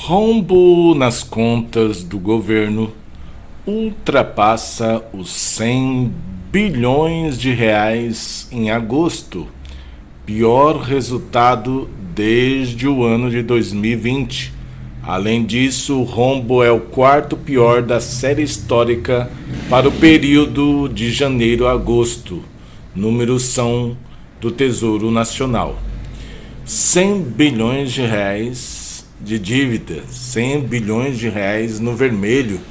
Rombo nas contas do governo ultrapassa os 100 bilhões de reais em agosto, pior resultado desde o ano de 2020. Além disso, o rombo é o quarto pior da série histórica para o período de janeiro a agosto. Números são do Tesouro Nacional. 100 bilhões de reais de dívida, 100 bilhões de reais no vermelho.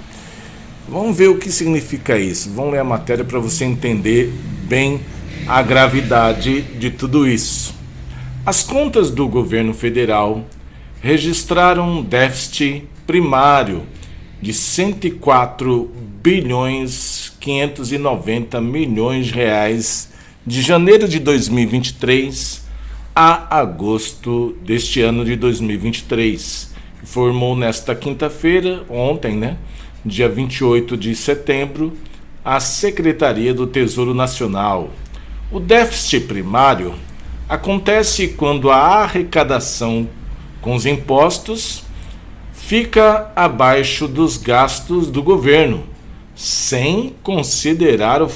Vamos ver o que significa isso. Vamos ler a matéria para você entender bem a gravidade de tudo isso. As contas do governo federal registraram um déficit primário de 104 bilhões 590 milhões de reais de janeiro de 2023 a agosto deste ano de 2023. Informou nesta quinta-feira, ontem, dia 28 de setembro, a Secretaria do Tesouro Nacional. O déficit primário acontece quando a arrecadação com os impostos fica abaixo dos gastos do governo, sem considerar o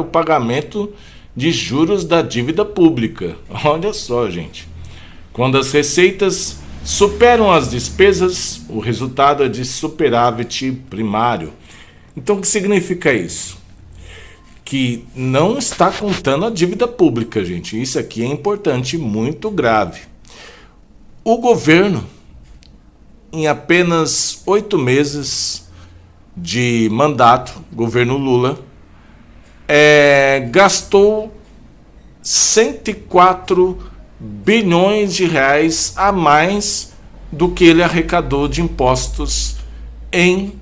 pagamento de juros da dívida pública. Olha só, gente. Quando as receitas superam as despesas, o resultado é de superávit primário. Então, o que significa isso? Que não está contando a dívida pública, gente. Isso aqui é importante, muito grave. O governo, em apenas 8 meses de mandato, governo Lula, gastou 104 bilhões de reais a mais do que ele arrecadou de impostos em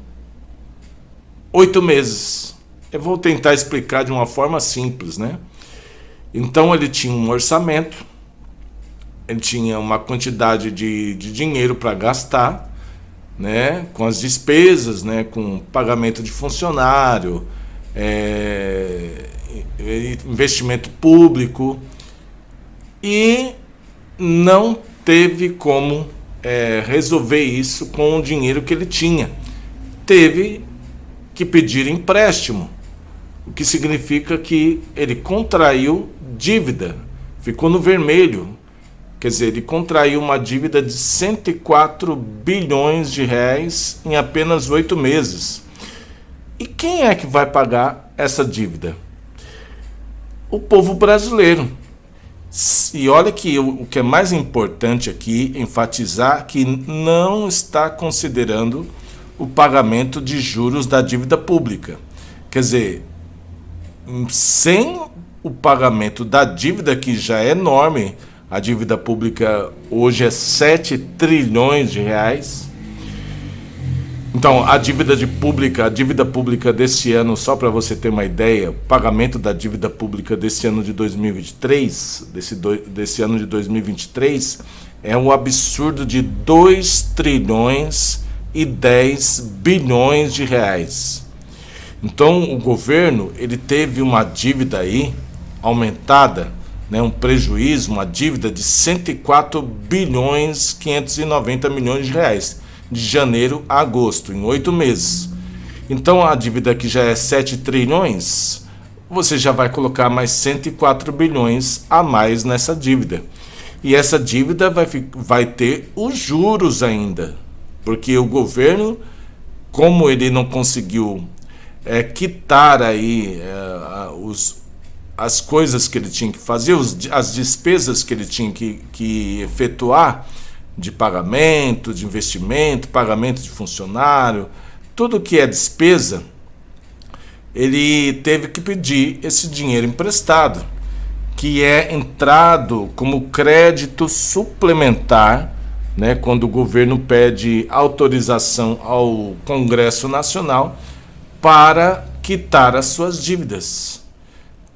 8 meses. Eu vou tentar explicar de uma forma simples, Então ele tinha um orçamento, ele tinha uma quantidade de dinheiro para gastar, com as despesas, com pagamento de funcionário, investimento público, e não teve como resolver isso com o dinheiro que ele tinha. Teve que pedir empréstimo, o que significa que ele contraiu dívida, ficou no vermelho. Quer dizer, ele contraiu uma dívida de 104 bilhões de reais em apenas 8 meses. E quem é que vai pagar essa dívida? O povo brasileiro. E olha que o que é mais importante aqui, enfatizar que não está considerando o pagamento de juros da dívida pública. Quer dizer, sem o pagamento da dívida, que já é enorme, a dívida pública hoje é 7 trilhões de reais. Então, a dívida pública desse ano, só para você ter uma ideia, o pagamento da dívida pública desse ano de 2023, desse ano de 2023, é um absurdo de 2 trilhões e 10 bilhões de reais. Então, o governo, ele teve uma dívida aí aumentada, um prejuízo, uma dívida de 104 bilhões 590 milhões de reais. De janeiro a agosto, em 8 meses. Então a dívida que já é 7 trilhões, você já vai colocar mais 104 bilhões a mais nessa dívida. E essa dívida vai ter os juros ainda, porque o governo, como ele não conseguiu quitar aí as coisas que ele tinha que fazer, as despesas que ele tinha que efetuar, de pagamento, de investimento, pagamento de funcionário, tudo que é despesa, ele teve que pedir esse dinheiro emprestado, que é entrado como crédito suplementar, quando o governo pede autorização ao Congresso Nacional para quitar as suas dívidas.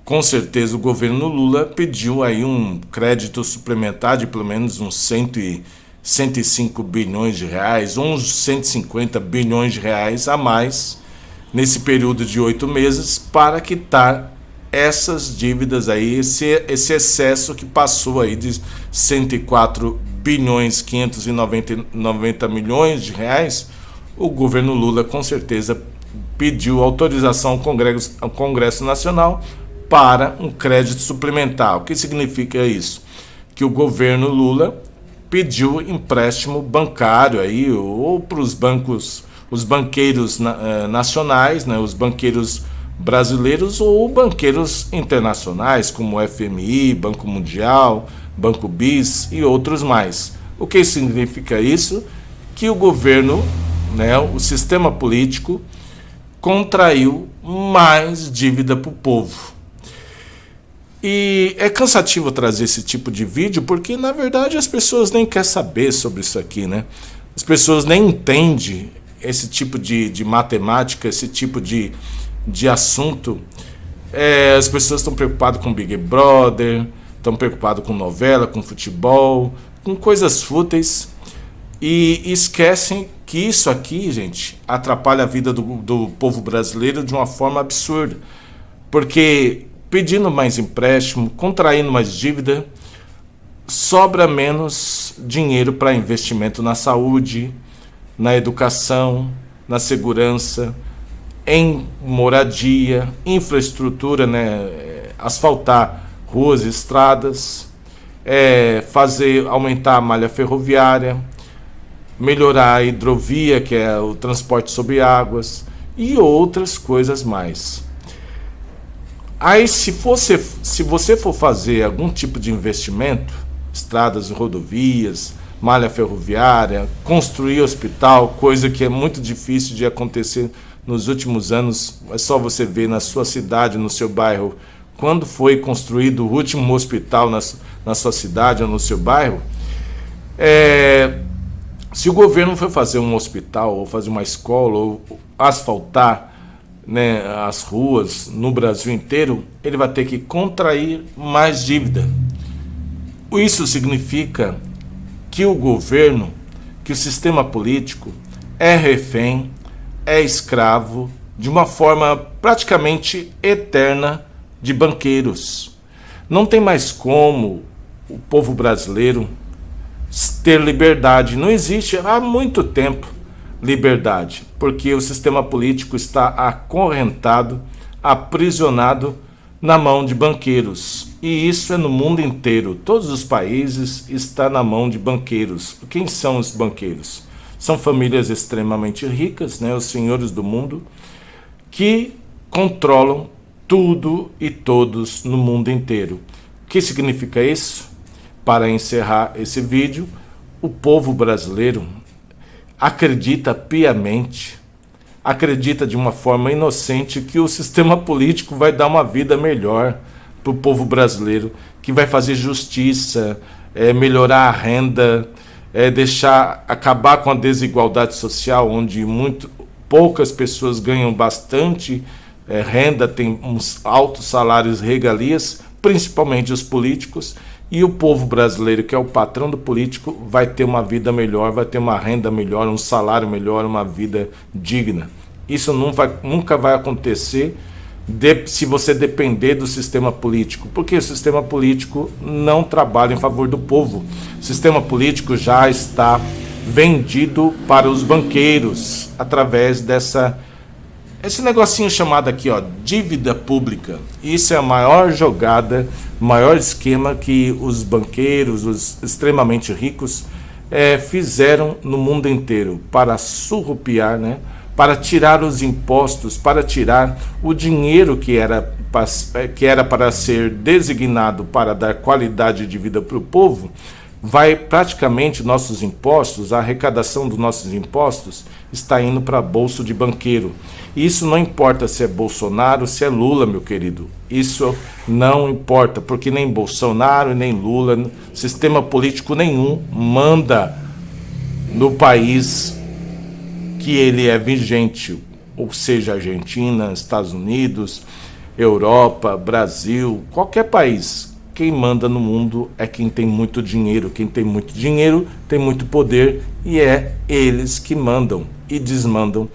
Com certeza o governo Lula pediu aí um crédito suplementar de pelo menos uns 105 bilhões de reais, uns 150 bilhões de reais a mais nesse período de 8 meses para quitar essas dívidas aí, esse excesso que passou aí de 104 bilhões 590 milhões de reais, o governo Lula com certeza pediu autorização ao Congresso Nacional para um crédito suplementar. O que significa isso? Que o governo Lula pediu empréstimo bancário aí, ou para os bancos, os banqueiros nacionais, né, os banqueiros brasileiros ou banqueiros internacionais, como o FMI, Banco Mundial, Banco BIS e outros mais. O que significa isso? Que o governo, né, o sistema político, contraiu mais dívida para o povo. E é cansativo trazer esse tipo de vídeo porque, na verdade, as pessoas nem querem saber sobre isso aqui, né? As pessoas nem entendem esse tipo de matemática, esse tipo de assunto. As pessoas estão preocupadas com Big Brother, estão preocupadas com novela, com futebol, com coisas fúteis e esquecem que isso aqui, gente, atrapalha a vida do povo brasileiro de uma forma absurda. Porque pedindo mais empréstimo, contraindo mais dívida, sobra menos dinheiro para investimento na saúde, na educação, na segurança, em moradia, infraestrutura, né? Asfaltar ruas e estradas, aumentar a malha ferroviária, melhorar a hidrovia, que é o transporte sobre águas, e outras coisas mais. Aí, se você for fazer algum tipo de investimento, estradas e rodovias, malha ferroviária, construir hospital, coisa que é muito difícil de acontecer nos últimos anos, é só você ver na sua cidade, no seu bairro, quando foi construído o último hospital na sua cidade ou no seu bairro. Se o governo for fazer um hospital, ou fazer uma escola, ou asfaltar, né, as ruas no Brasil inteiro, ele vai ter que contrair mais dívida. Isso significa que o governo, que o sistema político é refém, é escravo de uma forma praticamente eterna de banqueiros. Não tem mais como o povo brasileiro ter liberdade. Não existe há muito tempo liberdade, porque o sistema político está acorrentado, aprisionado na mão de banqueiros. E isso é no mundo inteiro. Todos os países estão na mão de banqueiros. Quem são os banqueiros? São famílias extremamente ricas, né, os senhores do mundo, que controlam tudo e todos no mundo inteiro. O que significa isso? Para encerrar esse vídeo, o povo brasileiro acredita piamente, acredita de uma forma inocente que o sistema político vai dar uma vida melhor para o povo brasileiro, que vai fazer justiça, melhorar a renda, acabar com a desigualdade social, onde poucas pessoas ganham bastante renda, tem uns altos salários e regalias, principalmente os políticos, e o povo brasileiro, que é o patrão do político, vai ter uma vida melhor, vai ter uma renda melhor, um salário melhor, uma vida digna. Isso nunca vai acontecer se você depender do sistema político, porque o sistema político não trabalha em favor do povo. O sistema político já está vendido para os banqueiros através esse negocinho chamado aqui, ó, dívida pública. Isso é a maior jogada, maior esquema que os banqueiros, os extremamente ricos, fizeram no mundo inteiro para surrupiar, né? Para tirar os impostos, para tirar o dinheiro que era para ser designado para dar qualidade de vida para o povo. Vai praticamente nossos impostos, a arrecadação dos nossos impostos está indo para bolso de banqueiro. Isso não importa se é Bolsonaro, se é Lula, meu querido. Isso não importa, porque nem Bolsonaro, nem Lula, sistema político nenhum manda no país que ele é vigente, ou seja, Argentina, Estados Unidos, Europa, Brasil, qualquer país. Quem manda no mundo é quem tem muito dinheiro. Quem tem muito dinheiro tem muito poder e é eles que mandam e desmandam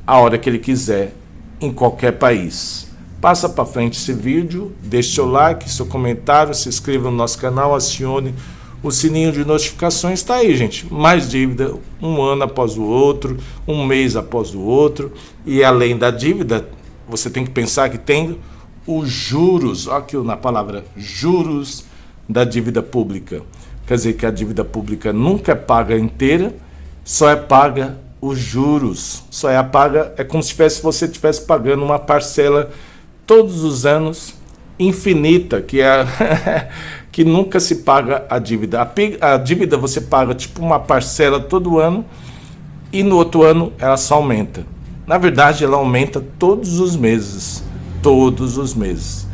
a hora que ele quiser em qualquer país. Passa para frente esse vídeo, deixe seu like, seu comentário, se inscreva no nosso canal, acione O sininho de notificações está aí, gente. Mais dívida, um ano após o outro, um mês após o outro. E além da dívida, você tem que pensar que tem os juros, olha aqui na palavra juros da dívida pública. Quer dizer que a dívida pública nunca é paga inteira, só é paga os juros. Só é paga, é como se você estivesse pagando uma parcela todos os anos, infinita, que é que nunca se paga a dívida. A dívida você paga tipo uma parcela todo ano e no outro ano ela só aumenta. Na verdade, ela aumenta todos os meses. Todos os meses.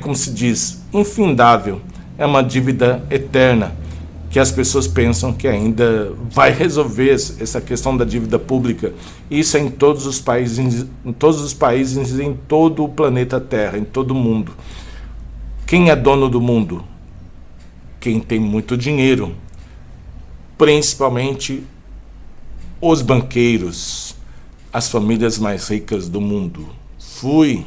Como se diz, infindável. É uma dívida eterna que as pessoas pensam que ainda vai resolver essa questão da dívida pública. Isso é em todos os países, em todo o planeta Terra, em todo o mundo. Quem é dono do mundo? Quem tem muito dinheiro. Principalmente os banqueiros, as famílias mais ricas do mundo. Fui.